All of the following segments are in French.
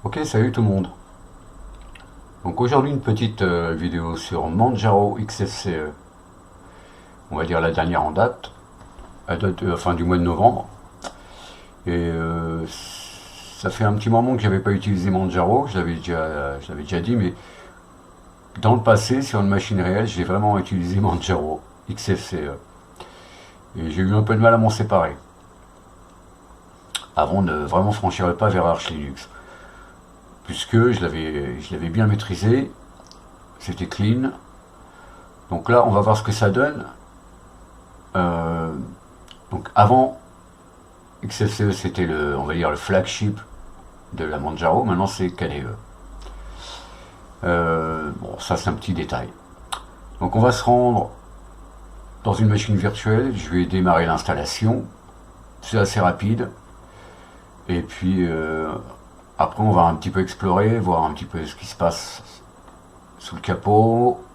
Ok, salut tout le monde. Donc aujourd'hui une petite vidéo sur Manjaro XFCE. On va dire la dernière en date. Elle date fin du mois de novembre. Et ça fait un petit moment que j'avais pas utilisé Manjaro. Je l'avais déjà dit, mais dans le passé sur une machine réelle, j'ai vraiment utilisé Manjaro XFCE. Et j'ai eu un peu de mal à m'en séparer avant de vraiment franchir le pas vers Arch Linux, puisque je l'avais bien maîtrisé. C'était clean. Donc là, on va voir ce que ça donne. Euh, donc avant, XFCE c'était on va dire le flagship de la Manjaro. Maintenant c'est KDE. Bon, ça c'est un petit détail. Donc on va se rendre dans une machine virtuelle. Je vais démarrer l'installation. C'est assez rapide. Et puis après on va un petit peu explorer, voir un petit peu ce qui se passe sous le capot.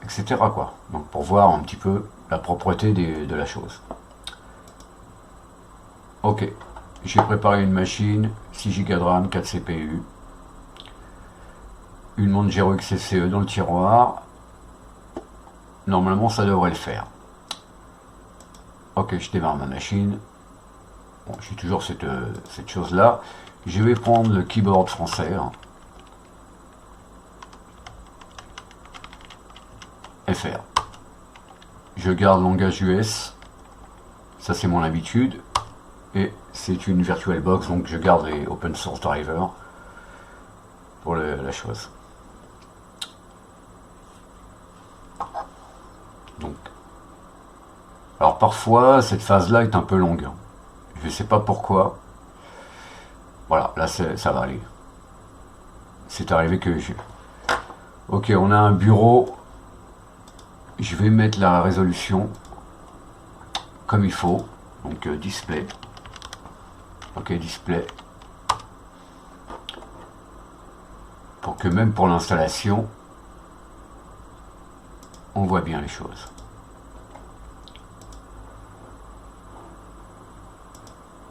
Etc. quoi. Donc pour voir un petit peu la propreté de la chose. Ok, j'ai préparé une machine, 6 Go de RAM, 4 CPU, une Manjaro XFCE dans le tiroir. Normalement ça devrait le faire. Ok, je démarre ma machine. Bon, j'ai toujours cette chose là. Je vais prendre le keyboard français. FR. Je garde langage US. Ça c'est mon habitude. Et c'est une VirtualBox, donc je garde les open source drivers pour la chose. Donc, alors parfois cette phase là est un peu longue. Je ne sais pas pourquoi. Voilà, là ça va aller. C'est arrivé que j'ai. Ok, on a un bureau. Je vais mettre la résolution comme il faut. Donc display. Ok, display. Pour que même pour l'installation, on voit bien les choses.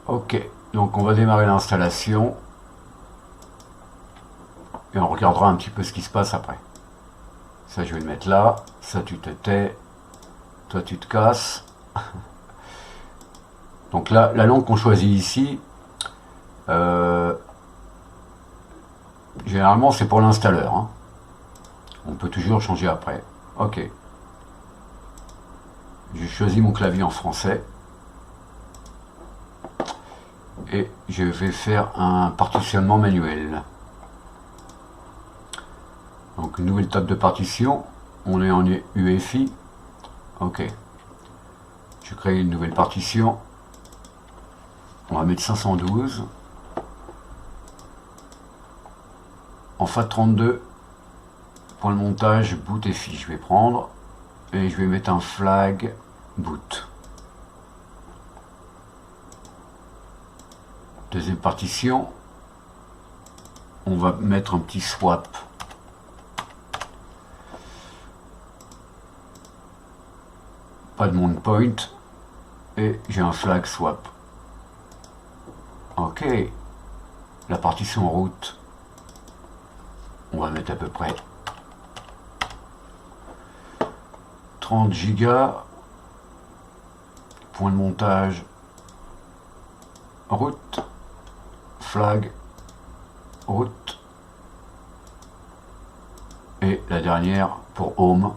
Ok, donc on va démarrer l'installation. Et on regardera un petit peu ce qui se passe après. Ça je vais le mettre là. Ça tu te tais. Toi tu te casses. Donc là, la langue qu'on choisit ici, généralement c'est pour l'installeur. Hein. On peut toujours changer après. Ok. J'ai choisi mon clavier en français. Et je vais faire un partitionnement manuel. Donc une nouvelle table de partition. On est en UEFI. Ok. Je crée une nouvelle partition. On va mettre 512. En FAT32, pour le montage, boot et fiche, je vais prendre. Et je vais mettre un flag boot. Deuxième partition. On va mettre un petit swap. Pas de mount point. Et j'ai un flag swap. Ok. La partition route. On va mettre à peu près 30 Go. Point de montage. Route. Flag. Route. Et la dernière pour home.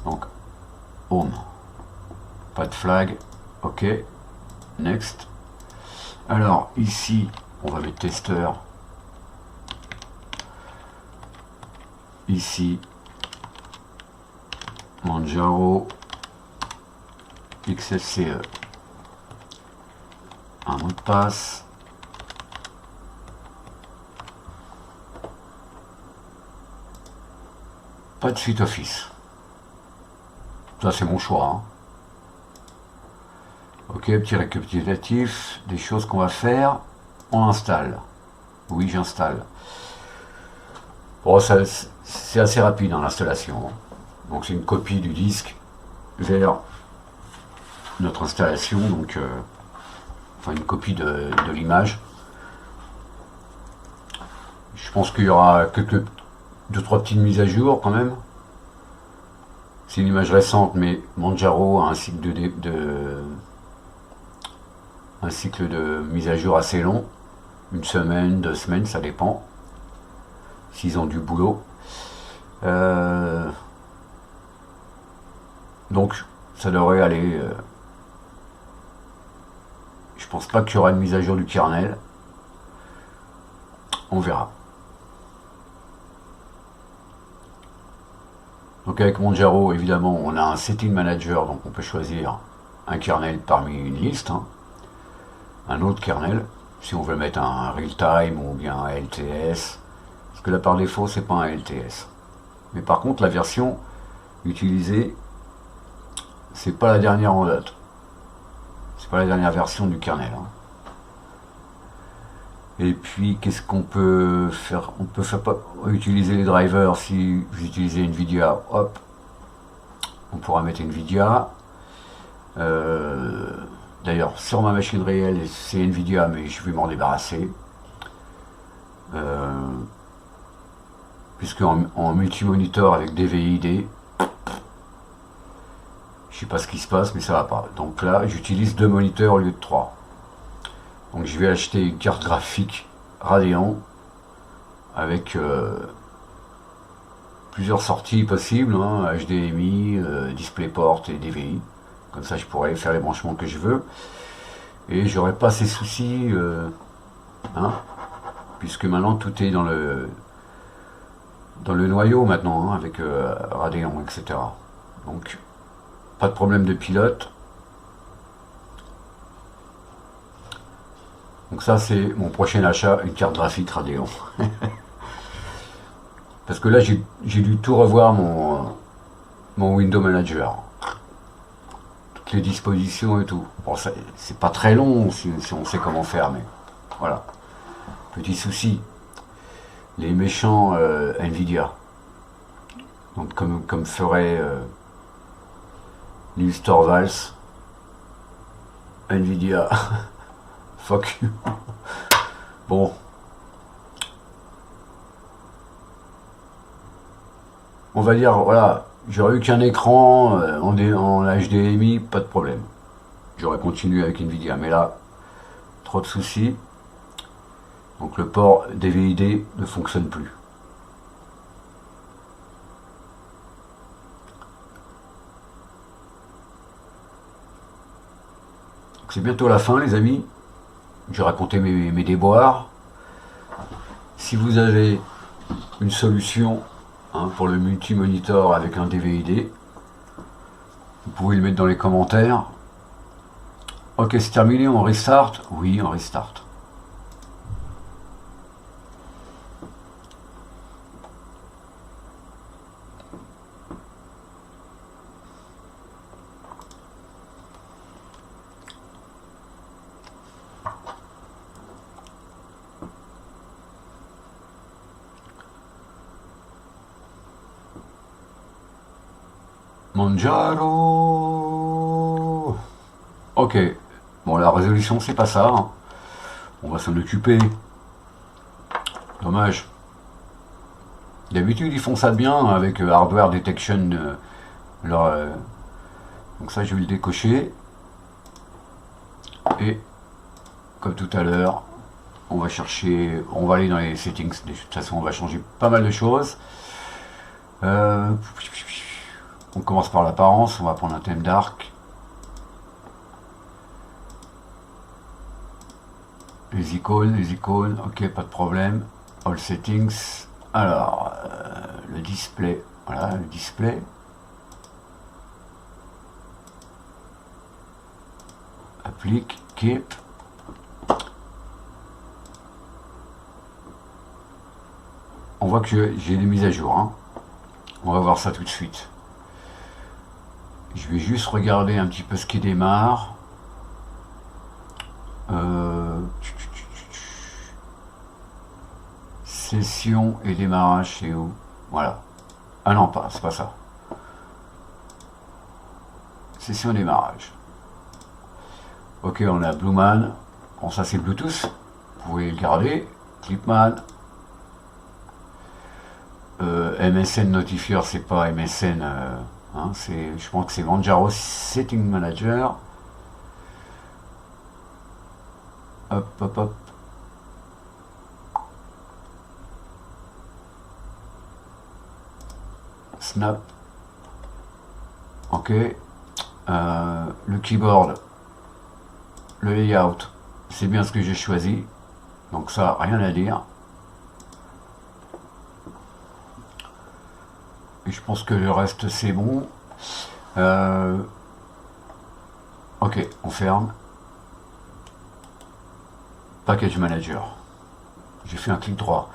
Donc home. Pas de flag. Ok. Next. Alors ici, on va mettre testeur. Ici, Manjaro XFCE. Un mot de passe. Pas de suite Office. Ça c'est mon choix. Hein. Ok, petit récapitulatif des choses qu'on va faire. On installe. Oui, j'installe. Bon, c'est assez rapide dans l'installation. Donc c'est une copie du disque vers notre installation. Donc enfin une copie de l'image. Je pense qu'il y aura quelques 2-3 petites mises à jour quand même. C'est une image récente, mais Manjaro a un cycle un cycle de mise à jour assez long, une semaine, 2 semaines, ça dépend, s'ils ont du boulot. Donc ça devrait aller. Je pense pas qu'il y aura une mise à jour du kernel. On verra. Donc avec Manjaro, évidemment, on a un setting manager, donc on peut choisir un kernel parmi une liste, hein, un autre kernel, si on veut mettre un real-time ou bien un LTS, parce que là par défaut c'est pas un LTS. Mais par contre la version utilisée, c'est pas la dernière en date, c'est pas la dernière version du kernel. Hein. Et puis qu'est-ce qu'on peut faire? On peut utiliser les drivers. Si vous utilisez Nvidia, hop, on pourra mettre Nvidia. D'ailleurs sur ma machine réelle c'est Nvidia, mais je vais m'en débarrasser, puisque en multimonitor avec DVI-D, je sais pas ce qui se passe, mais ça va pas. Donc là j'utilise 2 moniteurs au lieu de 3. Donc je vais acheter une carte graphique Radeon avec plusieurs sorties possibles, hein, HDMI, DisplayPort et DVI. Comme ça je pourrais faire les branchements que je veux. Et j'aurai pas ces soucis, hein, puisque maintenant tout est dans le noyau maintenant, hein, avec Radeon, etc. Donc pas de problème de pilote. Donc ça c'est mon prochain achat, une carte graphique Radeon. Parce que là j'ai dû tout revoir mon Window Manager. Toutes les dispositions et tout. Bon, c'est pas très long si on sait comment faire, mais voilà. Petit souci. Les méchants Nvidia. Donc comme ferait Linus Torvalds. Nvidia. Fuck you. Bon. On va dire, voilà, j'aurais eu qu'un écran en HDMI, pas de problème. J'aurais continué avec Nvidia, mais là, trop de soucis. Donc le port DVI-D ne fonctionne plus. C'est bientôt la fin, les amis. J'ai raconté mes déboires. Si vous avez une solution, hein, pour le multi-monitor avec un DVI-D, vous pouvez le mettre dans les commentaires. Ok, c'est terminé, on restart? Oui, on restart. Manjaro. Ok. Bon, la résolution, c'est pas ça. Hein. On va s'en occuper. Dommage. D'habitude, ils font ça bien avec Hardware Detection. Donc ça, je vais le décocher. Et, comme tout à l'heure, on va chercher... On va aller dans les settings. De toute façon, on va changer pas mal de choses. On commence par l'apparence, on va prendre un thème dark. Les icônes, ok, pas de problème. All settings. Alors, le display, voilà, le display. Applique, keep. On voit que j'ai des mises à jour, hein. On va voir ça tout de suite. Je vais juste regarder un petit peu ce qui démarre. Session et démarrage, c'est où? Voilà. Ah non, c'est pas ça. Session et démarrage. Ok, on a Blueman. Bon, ça c'est Bluetooth, vous pouvez le garder. Clipman. MSN Notifier, c'est pas MSN, hein, je pense que c'est Manjaro Setting Manager. Hop, hop, hop. Snap. Ok. Le keyboard, le layout, c'est bien ce que j'ai choisi. Donc ça, rien à dire. Et je pense que le reste c'est bon. Ok, on ferme. Package Manager. J'ai fait un clic droit.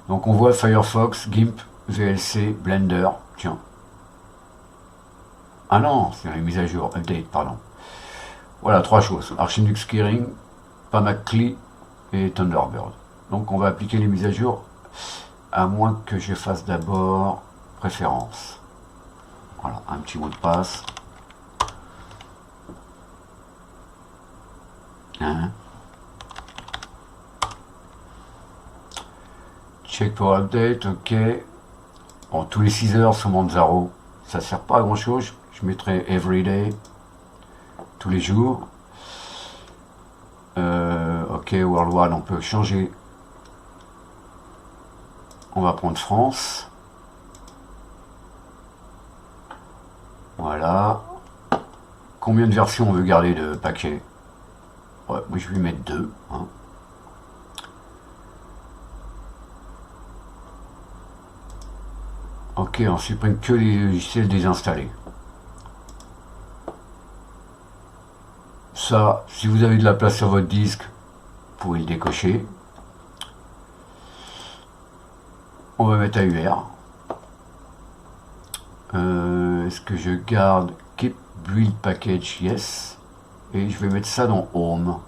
Donc on voit Firefox, GIMP, VLC, Blender. Tiens. Ah non, c'est les mises à jour. Update, pardon. Voilà, 3 choses. Archinux Keyring, Pamacli et Thunderbird. Donc on va appliquer les mises à jour, à moins que je fasse d'abord préférences. Voilà, un petit mot de passe. Hein. Check pour update, ok. Bon, tous les 6 heures sur Manjaro, ça sert pas à grand chose. Je mettrai everyday, tous les jours. Ok, worldwide, on peut changer. On va prendre France. Voilà. Combien de versions on veut garder de paquets? Ouais, moi je vais mettre 2. Hein. Ok, on supprime que les logiciels désinstallés. Ça, si vous avez de la place sur votre disque, vous pouvez le décocher. On va mettre AUR. Est-ce que je garde Keep Build Package? Yes. Et je vais mettre ça dans Home.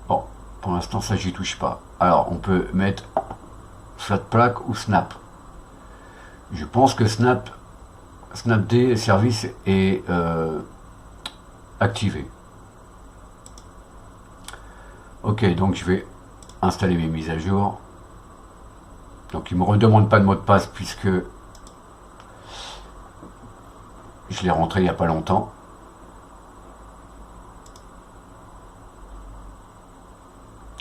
Bon, pour l'instant ça j'y touche pas. Alors on peut mettre Flatpak ou Snap. Je pense que Snapd service est activé. Ok, donc je vais installer mes mises à jour. Donc il ne me redemande pas de mot de passe puisque je l'ai rentré il n'y a pas longtemps.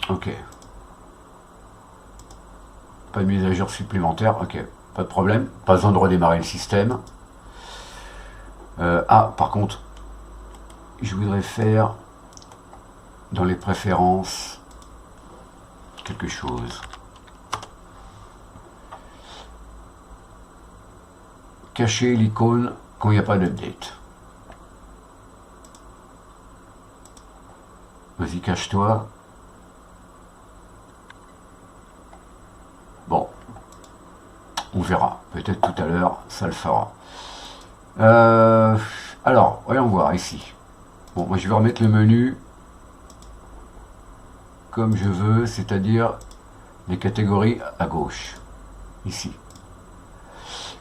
Ok. Pas de mise à jour supplémentaire, ok. Pas de problème, pas besoin de redémarrer le système. Par contre, je voudrais faire dans les préférences quelque chose. Cacher l'icône quand il n'y a pas d'update. Vas-y, cache-toi. Bon, on verra. Peut-être tout à l'heure, ça le fera. Alors, voyons voir ici. Bon, moi je vais remettre le menu comme je veux, c'est-à-dire les catégories à gauche, ici.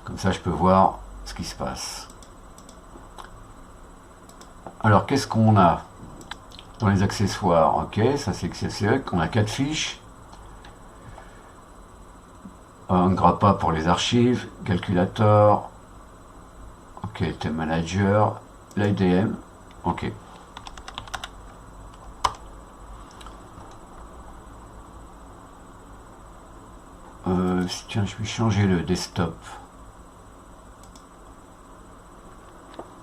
Comme ça, je peux voir ce qui se passe. Alors, qu'est-ce qu'on a dans les accessoires? Ok, ça c'est XSE. On a 4 fiches. Un grappa pour les archives, calculator. Ok, theme manager, l'IDM. Ok. Tiens, je vais changer le desktop.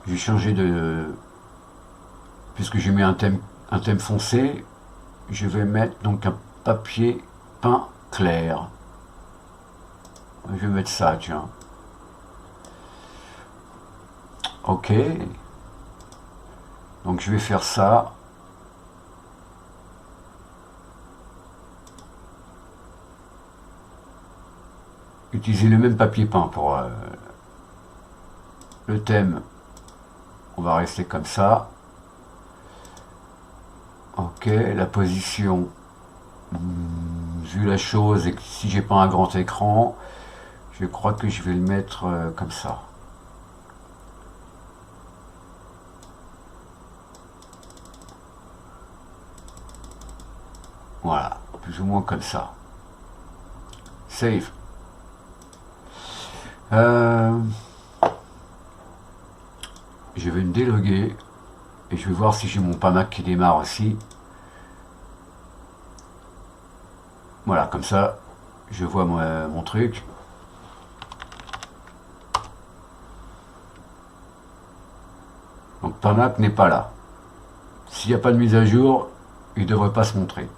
Je vais changer de... Puisque j'ai mis un thème foncé, je vais mettre donc un papier peint clair. Je vais mettre ça, tiens. Ok. Donc je vais faire ça. Utiliser le même papier peint pour le thème. On va rester comme ça. Ok, la position. Vu la chose, et que si j'ai pas un grand écran, Je crois que je vais le mettre comme ça. Voilà, plus ou moins comme ça. Save. Je vais me déloguer et je vais voir si j'ai mon PAMAC qui démarre aussi. Voilà, comme ça, je vois mon truc. Donc PAMAC n'est pas là. S'il n'y a pas de mise à jour, il ne devrait pas se montrer.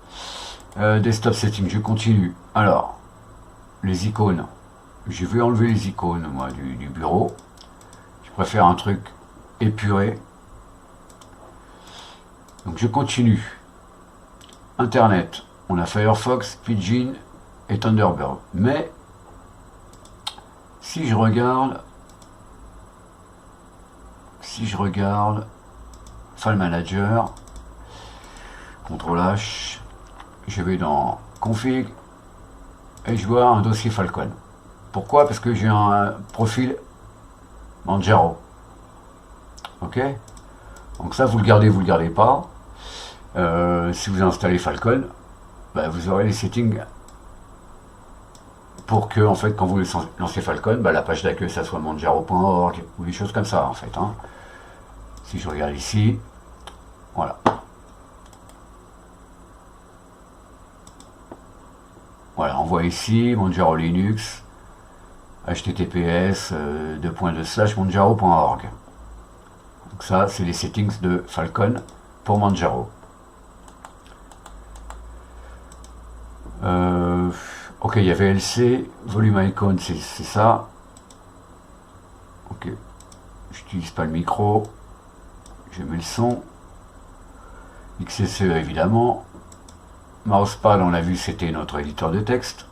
Desktop setting, je continue. Alors, les icônes. Je vais enlever les icônes, moi, du bureau. Je préfère un truc épuré. Donc je continue. Internet. On a Firefox, Pidgin et Thunderbird. Mais, si je regarde File Manager, CTRL H, je vais dans Config et je vois un dossier Falcon. Pourquoi? Parce que j'ai un profil Manjaro. Ok? Donc ça, vous le gardez pas. Si vous installez Falcon, bah, vous aurez les settings pour que, en fait, quand vous lancez Falcon, bah, la page d'accueil, ça soit manjaro.org ou des choses comme ça, en fait. Hein. Si je regarde ici, voilà. Voilà, on voit ici Manjaro Linux, https manjaro.org. Donc ça, c'est les settings de Falcon pour Manjaro. Ok, il y a VLC, volume icon, c'est ça. Ok, j'utilise pas le micro, je mets le son. XSE évidemment. Mousepad, on l'a vu, c'était notre éditeur de texte.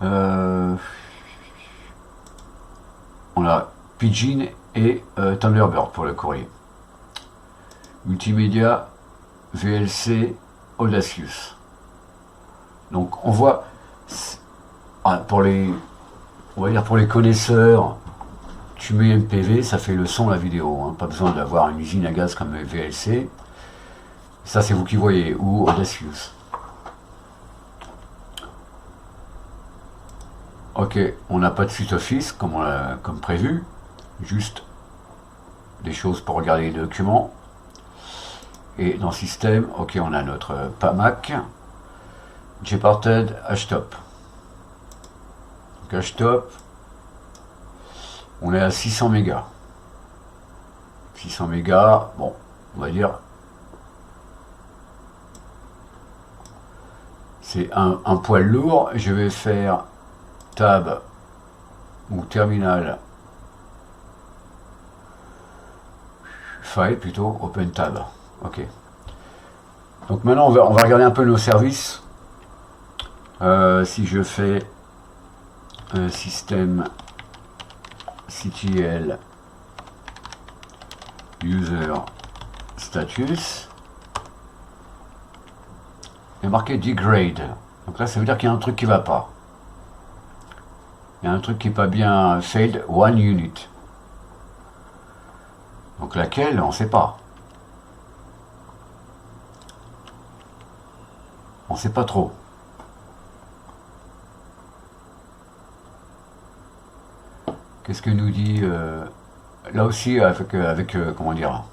On a Pidgin et Thunderbird pour le courrier. Multimédia, VLC, Audacious. Donc on voit, pour les, on va dire pour les connaisseurs, tu mets MPV, ça fait le son, la vidéo. Hein. Pas besoin d'avoir une usine à gaz comme VLC. Ça c'est vous qui voyez, ou Audacious. Ok, on n'a pas de suite Office comme prévu, juste des choses pour regarder les documents. Et dans Système, ok, on a notre PAMAC, Gparted, Htop. Donc Htop, on est à 600 mégas. 600 mégas, bon, on va dire, c'est un poil lourd. Je vais faire Tab ou Terminal, File plutôt, Open Tab. Ok. Donc maintenant on va regarder un peu nos services. Si je fais système CTL user status, il est marqué degrade. Donc là ça veut dire qu'il y a un truc qui va pas. Il y a un truc qui n'est pas bien. Failed one unit. Donc laquelle, on ne sait pas. On ne sait pas trop. Qu'est-ce que nous dit là aussi avec comment dire,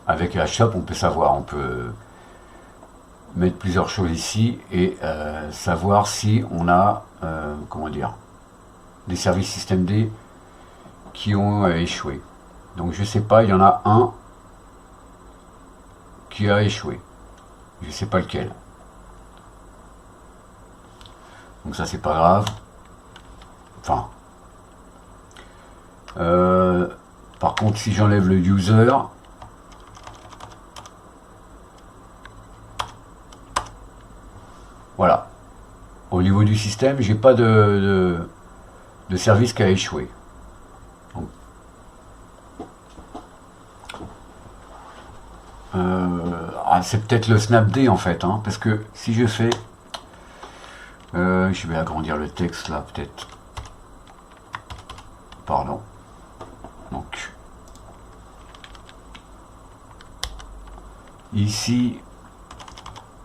avec Htop, on peut savoir, on peut mettre plusieurs choses ici et savoir si on a comment dire, des services systemd qui ont échoué. Donc je sais pas, il y en a un qui a échoué. Je sais pas lequel. Donc ça c'est pas grave. Enfin. Par contre si j'enlève le user, voilà. Au niveau du système, j'ai pas de service qui a échoué. Donc, c'est peut-être le snapd en fait, hein, parce que si je fais Je vais agrandir le texte là, peut-être. Pardon. Donc, ici,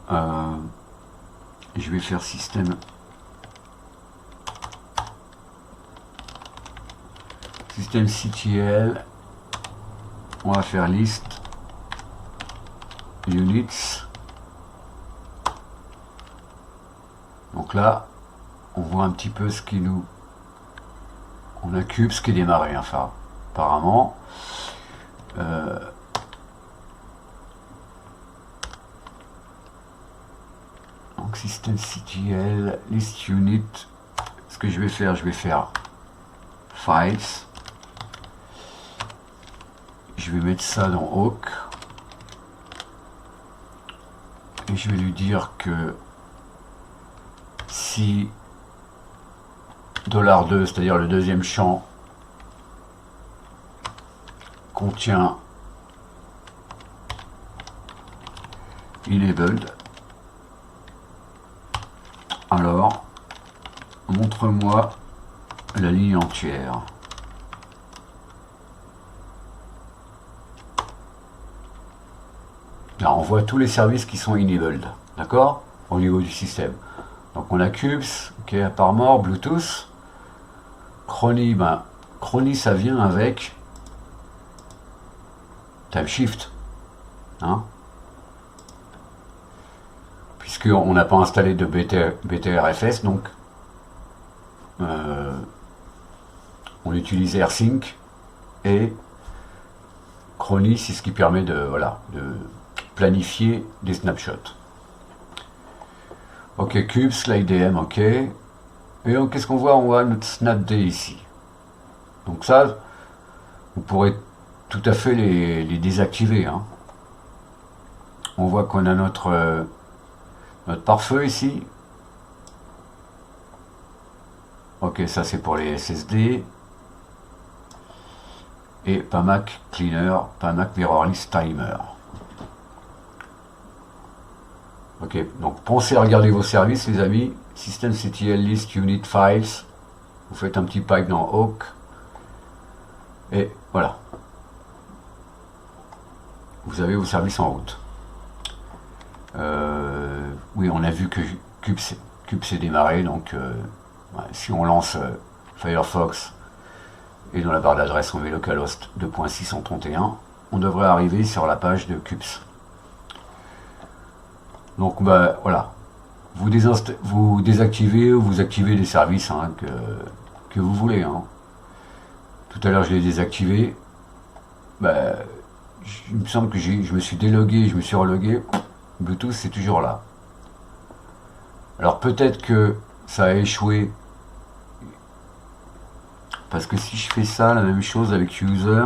je vais faire système. Système CTL. On va faire list units. Donc là, on voit un petit peu ce qui nous... On a cube, ce qui est démarré, enfin, apparemment. Donc système CTL, list unit. Ce que je vais faire files. Je vais mettre ça dans Awk. Et je vais lui dire que si $2, c'est-à-dire le deuxième champ, contient enabled, alors montre-moi la ligne entière. Là, on voit tous les services qui sont enabled, d'accord, au niveau du système. Donc on a Cubes, ok, à part mort, Bluetooth. Chrony, ben, Chrony ça vient avec TimeShift, hein, puisqu'on n'a pas installé de BTRFS, donc on utilise AirSync et Chrony, c'est ce qui permet de, voilà, de planifier des snapshots. Ok, Cubes, l'IDM, ok. Et donc, qu'est-ce qu'on voit? On voit notre SnapD ici. Donc ça, vous pourrez tout à fait les désactiver, hein. On voit qu'on a notre pare-feu ici. Ok, ça c'est pour les SSD. Et PAMAC Cleaner, PAMAC Mirrorless Timer. Ok, donc pensez à regarder vos services, les amis. System CTL List Unit Files. Vous faites un petit pipe dans Awk. Et voilà. Vous avez vos services en route. Oui, on a vu que Cube s'est démarré. Donc, ouais, si on lance Firefox et dans la barre d'adresse on met localhost 2.631, on devrait arriver sur la page de Cubes. Donc bah voilà, vous désactivez ou vous activez les services, hein, que vous voulez, hein. Tout à l'heure je l'ai désactivé, bah, il me semble que je me suis délogué, je me suis relogué, Bluetooth c'est toujours là. Alors peut-être que ça a échoué, parce que si je fais ça, la même chose avec user,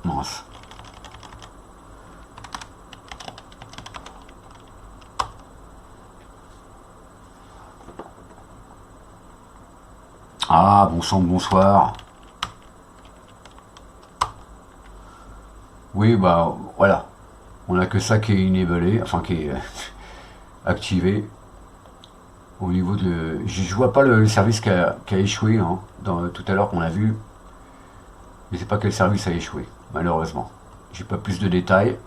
mince. Ah, bon sang de bonsoir. Oui, bah voilà. On n'a que ça qui est enablé, enfin qui est activé. Au niveau de... Je vois pas le service qui a échoué, hein, tout à l'heure qu'on a vu. Je sais pas quel service a échoué, malheureusement. J'ai pas plus de détails.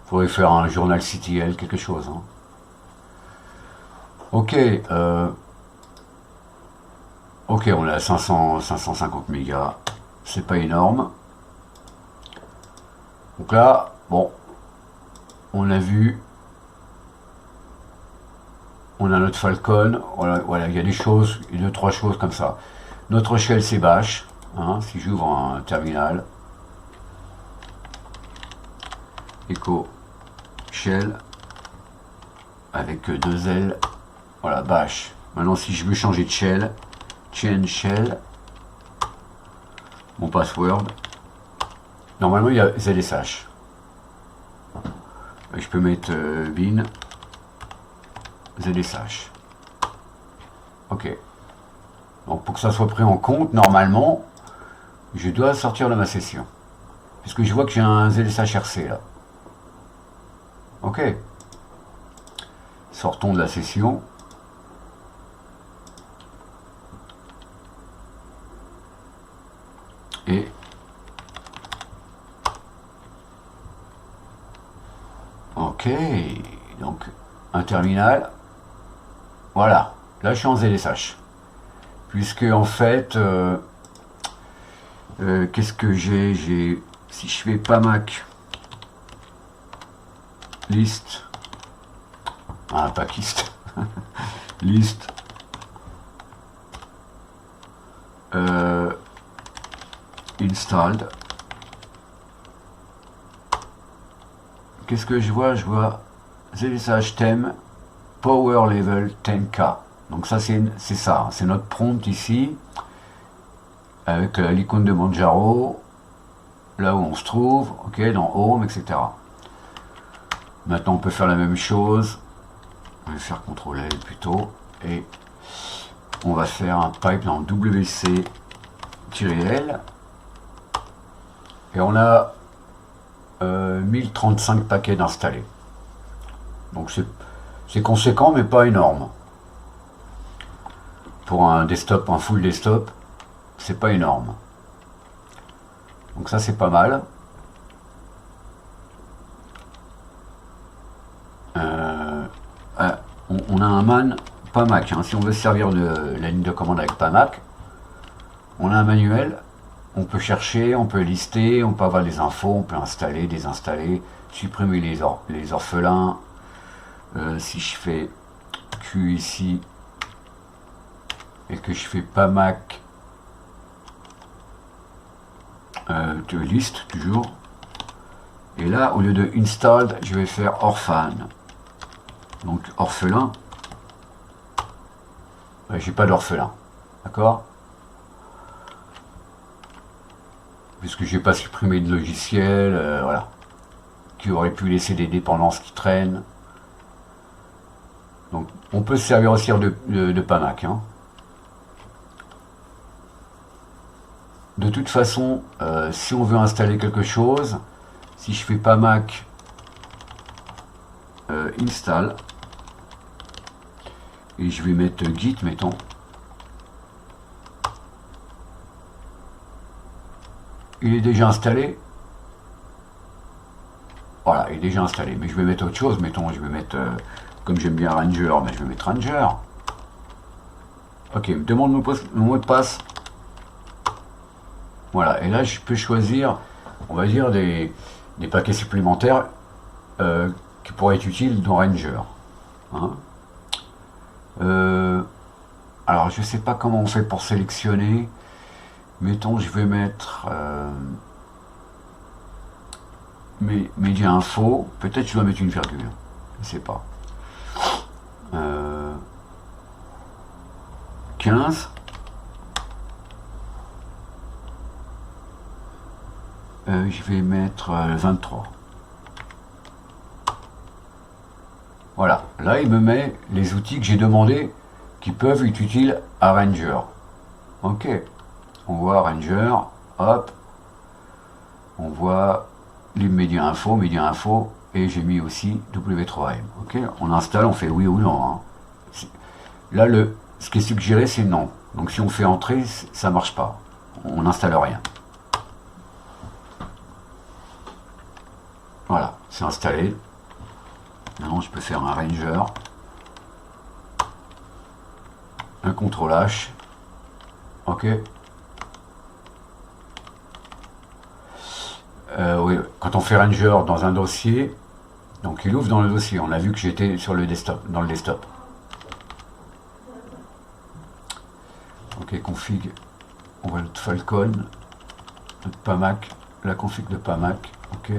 Faudrait faire un journal CTL, quelque chose, hein. Ok, ok, on est à 550 mégas, c'est pas énorme. Donc là, bon, on a vu, on a notre Falcon, voilà, il y a des choses, il y a 2-3 choses comme ça. Notre shell c'est bash, hein, si j'ouvre un terminal, echo shell avec 2 L, voilà, bash. Maintenant si je veux changer de shell, change shell, mon password, normalement il y a ZSH. Je peux mettre bin ZSH. Ok. Donc pour que ça soit pris en compte, normalement, je dois sortir de ma session. Puisque je vois que j'ai un ZSH RC là. Ok. Sortons de la session. Et ok, donc un terminal. Voilà, là je suis en ZSH. Puisque en fait, qu'est-ce que j'ai? Si je fais pas Mac list, pas list, list, installed. Qu'est-ce que je vois? Je vois ZSH theme power level 10K. Donc ça c'est ça, c'est notre prompt ici avec l'icône de Manjaro, là où on se trouve, ok, dans Home, etc. Maintenant on peut faire la même chose. On va faire CTRL L plutôt et on va faire un pipe dans WC-L et on a 1035 paquets d'installés. Donc c'est conséquent mais pas énorme. Pour un desktop, un full desktop, c'est pas énorme. Donc ça c'est pas mal. On a un man pas Mac. Hein. Si on veut se servir de la ligne de commande avec pas Mac, on a un manuel. On peut chercher, on peut lister, on peut avoir des infos, on peut installer, désinstaller, supprimer les orphelins. Si je fais Q ici et que je fais pas Mac, de liste toujours. Et là, au lieu de installed, je vais faire orphan. Donc orphelin. J'ai pas d'orphelin. D'accord? Puisque j'ai pas supprimé de logiciel, voilà. Qui aurait pu laisser des dépendances qui traînent. Donc on peut se servir aussi de PAMAC. Hein. De toute façon, si on veut installer quelque chose, si je fais PAMAC install, et je vais mettre git, mettons. Il est déjà installé. Voilà, il est déjà installé. Mais je vais mettre autre chose, mettons, je vais mettre, comme j'aime bien Ranger, mais je vais mettre Ranger. Ok, il me demande mon mot de passe. Voilà, et là je peux choisir, on va dire, des paquets supplémentaires qui pourraient être utiles dans Ranger. Hein. Alors je sais pas comment on fait pour sélectionner. Mettons, je vais mettre média info. Peut-être je dois mettre une virgule. Je sais pas. 15. Je vais mettre 23. Voilà. Là, il me met les outils que j'ai demandé qui peuvent être utiles à Ranger. Ok. On voit Ranger. Hop. On voit les médias info, et j'ai mis aussi W3M. Ok. On installe, on fait oui ou non. Hein. Là, ce qui est suggéré, c'est non. Donc si on fait entrer, ça marche pas. On n'installe rien. Voilà, c'est installé. Maintenant, je peux faire un Ranger, un CTRL H. Ok. Oui, quand on fait Ranger dans un dossier, donc il ouvre dans le dossier. On a vu que j'étais sur le desktop, dans le desktop. Ok, config. On voit notre Falcon, notre PAMAC, la config de PAMAC. Ok.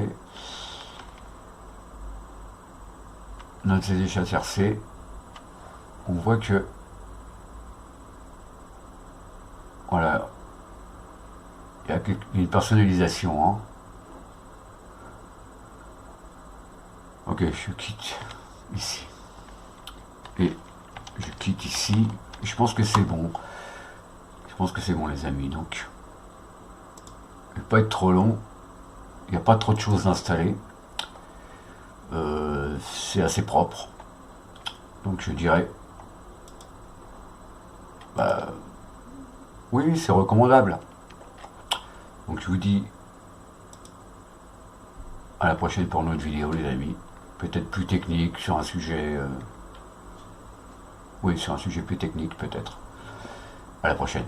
Notre ZSHRC. On voit que voilà, il y a une personnalisation. Hein. Ok, je quitte ici. Et je quitte ici. Je pense que c'est bon. Je pense que c'est bon, les amis. Donc, il ne va pas être trop long. Il n'y a pas trop de choses installées. c'est assez propre. Donc je dirais, bah, oui, c'est recommandable. Donc je vous dis à la prochaine pour une autre vidéo, les amis. Peut-être plus technique, sur un sujet... oui, sur un sujet plus technique, peut-être. À la prochaine.